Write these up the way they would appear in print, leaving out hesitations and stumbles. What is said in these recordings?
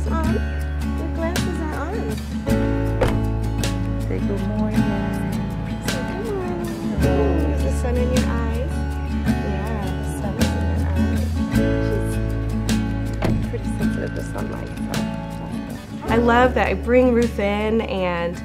It's on. Your glasses are on. Say good morning. Say good morning. Ooh, is the sun in your eyes? Yeah, the sun is in your eyes. She's pretty sensitive to sunlight. So. I love that I bring Ruth in, and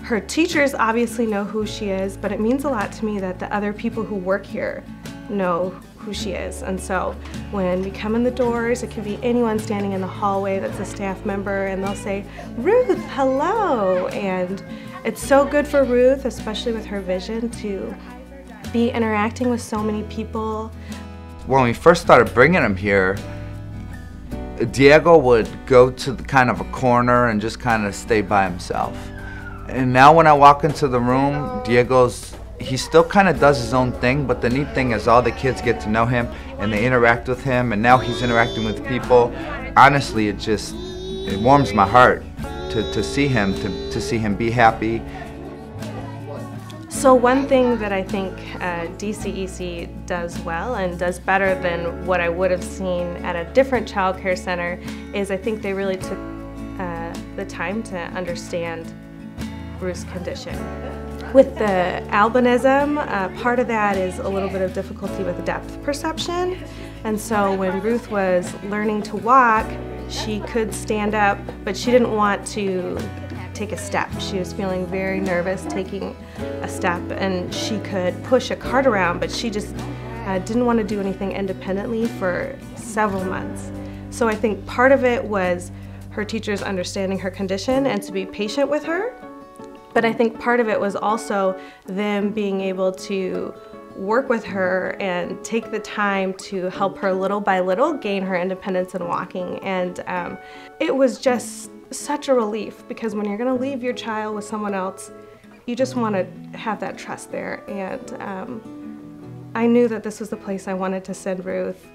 her teachers obviously know who she is, but it means a lot to me that the other people who work here know who she is. And so when we come in the doors, it can be anyone standing in the hallway that's a staff member, and they'll say, "Ruth, hello." And it's so good for Ruth, especially with her vision, to be interacting with so many people. When we first started bringing him here, Diego would go to the kind of a corner and just kind of stay by himself. And now when I walk into the room, he still kind of does his own thing, but the neat thing is all the kids get to know him and they interact with him, and now he's interacting with people. Honestly, it warms my heart to see him, to see him be happy. So one thing that I think DCEC does well and does better than what I would have seen at a different child care center is I think they really took the time to understand Ruth's condition. With the albinism, part of that is a little bit of difficulty with depth perception. And so when Ruth was learning to walk, she could stand up, but she didn't want to take a step. She was feeling very nervous taking a step, and she could push a cart around, but she just didn't want to do anything independently for several months. So I think part of it was her teachers understanding her condition and to be patient with her. But I think part of it was also them being able to work with her and take the time to help her little by little gain her independence in walking. And it was just such a relief, because when you're going to leave your child with someone else, you just want to have that trust there. And I knew that this was the place I wanted to send Ruth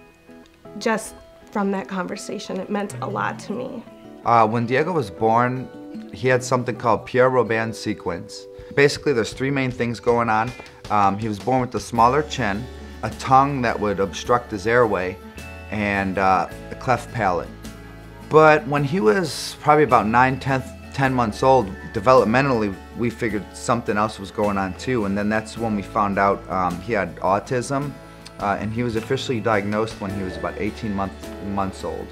just from that conversation. It meant a lot to me. When Diego was born, he had something called Pierre-Robin sequence. Basically, there's three main things going on. He was born with a smaller chin, a tongue that would obstruct his airway, and a cleft palate. But when he was probably about 10 months old, developmentally, we figured something else was going on too, and then that's when we found out he had autism, and he was officially diagnosed when he was about 18 months old.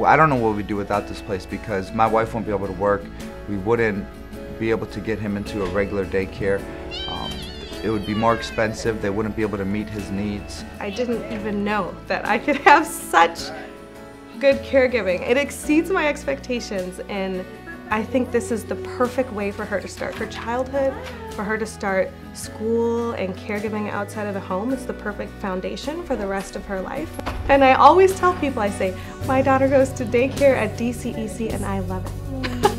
I don't know what we'd do without this place, because my wife won't be able to work. We wouldn't be able to get him into a regular daycare. It would be more expensive. They wouldn't be able to meet his needs. I didn't even know that I could have such good caregiving. It exceeds my expectations, and I think this is the perfect way for her to start her childhood, for her to start school and caregiving outside of the home. It's the perfect foundation for the rest of her life. And I always tell people, I say, my daughter goes to daycare at DCEC and I love it.